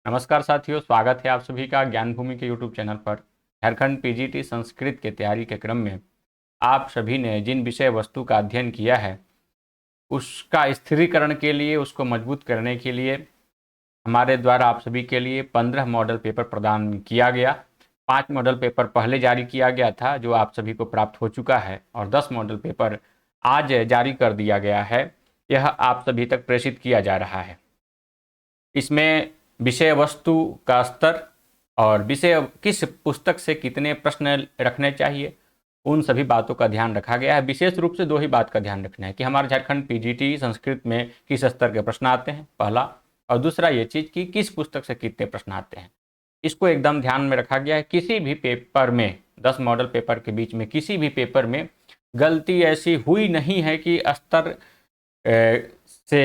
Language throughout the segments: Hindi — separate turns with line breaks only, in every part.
नमस्कार साथियों, स्वागत है आप सभी का ज्ञान भूमि के यूट्यूब चैनल पर। झारखंड पीजीटी संस्कृत के तैयारी के क्रम में आप सभी ने जिन विषय वस्तु का अध्ययन किया है उसका स्थिरीकरण के लिए, उसको मजबूत करने के लिए हमारे द्वारा आप सभी के लिए 15 मॉडल पेपर प्रदान किया गया। 5 मॉडल पेपर पहले जारी किया गया था जो आप सभी को प्राप्त हो चुका है, और 10 मॉडल पेपर आज जारी कर दिया गया है। यह आप सभी तक प्रेषित किया जा रहा है। इसमें विषय वस्तु का स्तर और विषय किस पुस्तक से कितने प्रश्न रखने चाहिए, उन सभी बातों का ध्यान रखा गया है। विशेष रूप से दो ही बात का ध्यान रखना है कि हमारे झारखंड पीजीटी संस्कृत में किस स्तर के प्रश्न आते हैं, पहला, और दूसरा ये चीज़ कि किस पुस्तक से कितने प्रश्न आते हैं, इसको एकदम ध्यान में रखा गया है। किसी भी पेपर में 10 मॉडल पेपर के बीच में किसी भी पेपर में गलती ऐसी हुई नहीं है कि स्तर से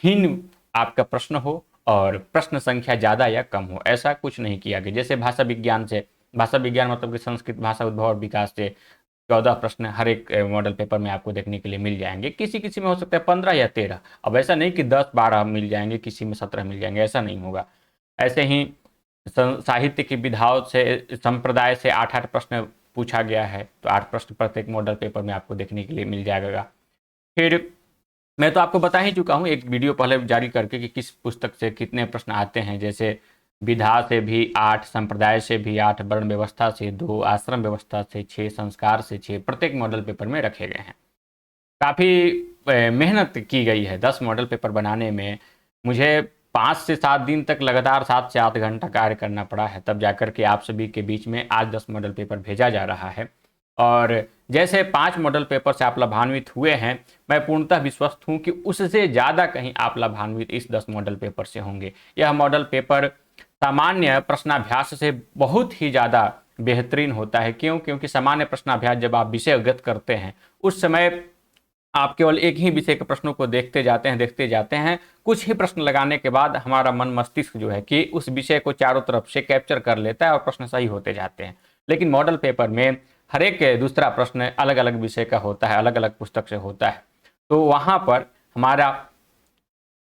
हीन आपका प्रश्न हो और प्रश्न संख्या ज़्यादा या कम हो, ऐसा कुछ नहीं किया गया। जैसे भाषा विज्ञान से, भाषा विज्ञान मतलब कि संस्कृत भाषा उद्भव और विकास से 14 प्रश्न हर एक मॉडल पेपर में आपको देखने के लिए मिल जाएंगे। किसी किसी में हो सकता है 15 या 13। अब ऐसा नहीं कि 10-12 मिल जाएंगे, किसी में 17 मिल जाएंगे, ऐसा नहीं होगा। ऐसे ही साहित्य की विधाओं से, संप्रदाय से 8-8 प्रश्न पूछा गया है, तो 8 प्रश्न प्रत्येक मॉडल पेपर में आपको देखने के लिए मिल जाएगा। फिर मैं तो आपको बता ही चुका हूँ एक वीडियो पहले जारी करके कि किस पुस्तक से कितने प्रश्न आते हैं। जैसे विधा से भी 8, संप्रदाय से भी 8, वर्ण व्यवस्था से 2, आश्रम व्यवस्था से 6, संस्कार से 6 प्रत्येक मॉडल पेपर में रखे गए हैं। काफ़ी मेहनत की गई है 10 मॉडल पेपर बनाने में। मुझे 5 से 7 दिन तक लगातार 7 से 8 घंटा कार्य करना पड़ा है, तब जाकर के आप सभी के बीच में आज 10 मॉडल पेपर भेजा जा रहा है। और जैसे 5 मॉडल पेपर से आप लाभान्वित हुए हैं, मैं पूर्णतः विश्वस्त हूं कि उससे ज़्यादा कहीं आप लाभान्वित इस 10 मॉडल पेपर से होंगे। यह मॉडल पेपर सामान्य प्रश्नाभ्यास से बहुत ही ज़्यादा बेहतरीन होता है। क्यों? क्योंकि सामान्य प्रश्नाभ्यास जब आप विषयगत करते हैं उस समय आप केवल एक ही विषय के प्रश्नों को देखते जाते हैं। कुछ ही प्रश्न लगाने के बाद हमारा मन मस्तिष्क जो है कि उस विषय को चारों तरफ से कैप्चर कर लेता है और प्रश्न सही होते जाते हैं। लेकिन मॉडल पेपर में हर एक दूसरा प्रश्न अलग अलग विषय का होता है, अलग अलग पुस्तक से होता है, तो वहाँ पर हमारा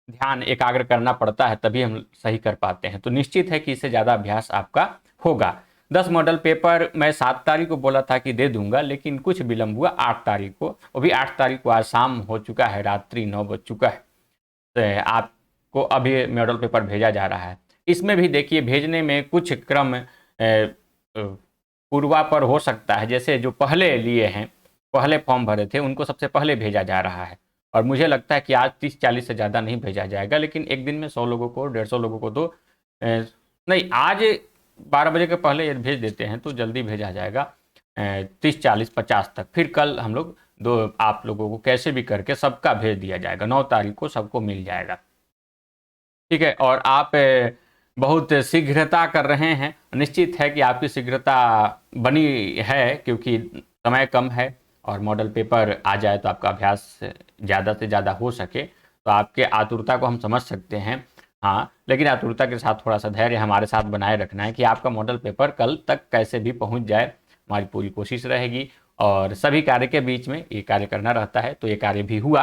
ध्यान एकाग्र करना पड़ता है, तभी हम सही कर पाते हैं। तो निश्चित है कि इससे ज़्यादा अभ्यास आपका होगा। 10 मॉडल पेपर मैं 7 तारीख को बोला था कि दे दूंगा, लेकिन कुछ विलम्ब हुआ 8 तारीख को। वो भी 8 तारीख को आज शाम हो चुका है, रात्रि 9 बज चुका है। तो आपको अभी मॉडल पेपर भेजा जा रहा है। इसमें भी देखिए भेजने में कुछ क्रम पूर्वापर हो सकता है। जैसे जो पहले लिए हैं, पहले फॉर्म भरे थे, उनको सबसे पहले भेजा जा रहा है। और मुझे लगता है कि आज 30-40 से ज़्यादा नहीं भेजा जाएगा, लेकिन एक दिन में 100 लोगों को, 150 लोगों को तो नहीं, आज 12 बजे के पहले ये भेज देते हैं तो जल्दी भेजा जाएगा 30, 40, 50 तक। फिर कल हम लोग आप लोगों को कैसे भी करके सबका भेज दिया जाएगा। 9 तारीख को सबको मिल जाएगा, ठीक है। और आप बहुत शीघ्रता कर रहे हैं, निश्चित है कि आपकी शीघ्रता बनी है क्योंकि समय कम है और मॉडल पेपर आ जाए तो आपका अभ्यास ज़्यादा से ज़्यादा हो सके। तो आपके आतुरता को हम समझ सकते हैं, हाँ, लेकिन आतुरता के साथ थोड़ा सा धैर्य हमारे साथ बनाए रखना है कि आपका मॉडल पेपर कल तक कैसे भी पहुंच जाए। हमारी पूरी कोशिश रहेगी और सभी कार्य के बीच में ये कार्य करना रहता है, तो ये कार्य भी हुआ।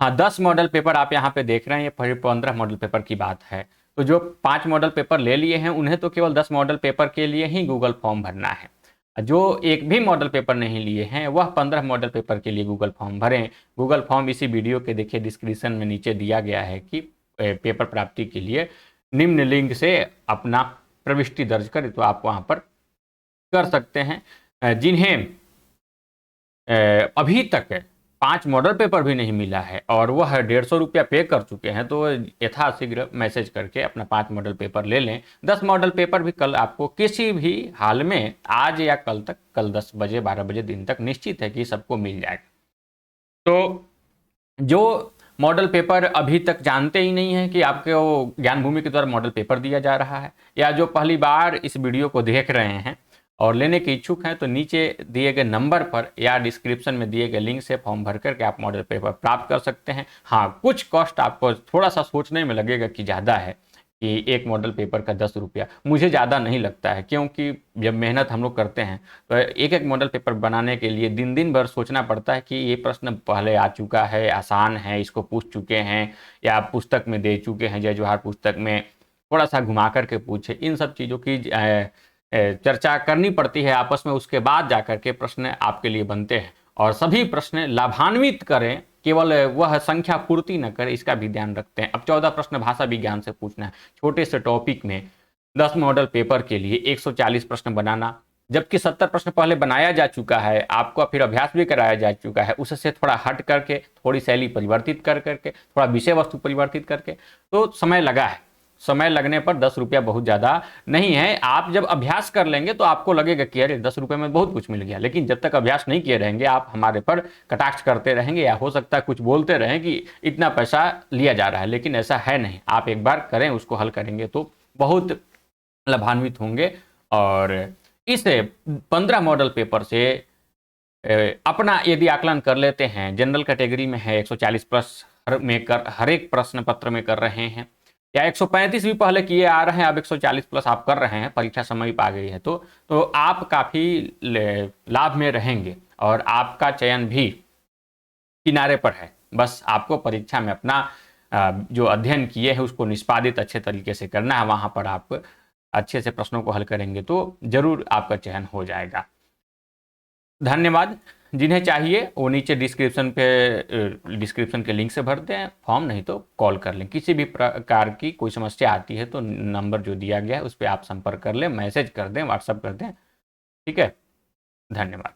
हाँ, 10 मॉडल पेपर आप यहाँ पे देख रहे हैं, ये फिर 15 मॉडल पेपर की बात है। तो जो 5 मॉडल पेपर ले लिए हैं उन्हें तो केवल 10 मॉडल पेपर के लिए ही गूगल फॉर्म भरना है। जो एक भी मॉडल पेपर नहीं लिए हैं वह 15 मॉडल पेपर के लिए गूगल फॉर्म भरें। गूगल फॉर्म इसी वीडियो के देखिए डिस्क्रिप्शन में नीचे दिया गया है कि पेपर प्राप्ति के लिए निम्न लिंक से अपना प्रविष्टि दर्ज करें, तो आप वहाँ पर कर सकते हैं। जिन्हें अभी तक 5 मॉडल पेपर भी नहीं मिला है और वह 150 रुपया पे कर चुके हैं, तो यथाशीघ्र मैसेज करके अपना 5 मॉडल पेपर ले लें। 10 मॉडल पेपर भी कल आपको किसी भी हाल में, आज या कल तक, कल 10 बजे 12 बजे दिन तक निश्चित है कि सबको मिल जाएगा। तो जो मॉडल पेपर अभी तक जानते ही नहीं है कि आपको ज्ञान भूमि के द्वारा मॉडल पेपर दिया जा रहा है, या जो पहली बार इस वीडियो को देख रहे हैं और लेने के इच्छुक हैं, तो नीचे दिए गए नंबर पर या डिस्क्रिप्शन में दिए गए लिंक से फॉर्म भर करके आप मॉडल पेपर प्राप्त कर सकते हैं। हाँ, कुछ कॉस्ट आपको थोड़ा सा सोचने में लगेगा कि ज़्यादा है कि एक मॉडल पेपर का 10 रुपया। मुझे ज़्यादा नहीं लगता है, क्योंकि जब मेहनत हम लोग करते हैं तो एक एक मॉडल पेपर बनाने के लिए दिन दिन भर सोचना पड़ता है कि ये प्रश्न पहले आ चुका है, आसान है, इसको पूछ चुके हैं या पुस्तक में दे चुके हैं, जय जवाहर पुस्तक में थोड़ा सा घुमा करके पूछे। इन सब चीज़ों की चर्चा करनी पड़ती है आपस में, उसके बाद जाकर के प्रश्न आपके लिए बनते हैं। और सभी प्रश्न लाभान्वित करें, केवल वह संख्या पूर्ति न करे, इसका भी ध्यान रखते हैं। अब 14 प्रश्न भाषा विज्ञान से पूछना है, छोटे से टॉपिक में 10 मॉडल पेपर के लिए 140 प्रश्न बनाना, जबकि 70 प्रश्न पहले बनाया जा चुका है, आपको फिर अभ्यास भी कराया जा चुका है, उससे थोड़ा हट करके, थोड़ी शैली परिवर्तित कर करके, थोड़ा विषय वस्तु परिवर्तित करके, तो समय लगा है। समय लगने पर 10 रुपया बहुत ज़्यादा नहीं है। आप जब अभ्यास कर लेंगे तो आपको लगेगा कि अरे 10 रुपये में बहुत कुछ मिल गया, लेकिन जब तक अभ्यास नहीं किए रहेंगे, आप हमारे पर कटाक्ष करते रहेंगे या हो सकता है कुछ बोलते रहें कि इतना पैसा लिया जा रहा है, लेकिन ऐसा है नहीं। आप एक बार करें, उसको हल करेंगे तो बहुत लाभान्वित होंगे। और इस 15 मॉडल पेपर से अपना यदि आकलन कर लेते हैं, जनरल कैटेगरी में है 140 प्लस हर एक प्रश्न पत्र में कर रहे हैं, या 135 भी पहले किए आ रहे हैं, अब 140 प्लस आप कर रहे हैं, परीक्षा समय आ गई है तो आप काफ़ी लाभ में रहेंगे और आपका चयन भी किनारे पर है। बस आपको परीक्षा में अपना जो अध्ययन किए हैं उसको निष्पादित अच्छे तरीके से करना है। वहाँ पर आप अच्छे से प्रश्नों को हल करेंगे तो जरूर आपका चयन हो जाएगा। धन्यवाद। जिन्हें चाहिए वो नीचे डिस्क्रिप्शन के लिंक से भरते हैं फॉर्म, नहीं तो कॉल कर लें। किसी भी प्रकार की कोई समस्या आती है तो नंबर जो दिया गया है उस पर आप संपर्क कर लें, मैसेज कर दें, व्हाट्सअप कर दें। ठीक है, धन्यवाद।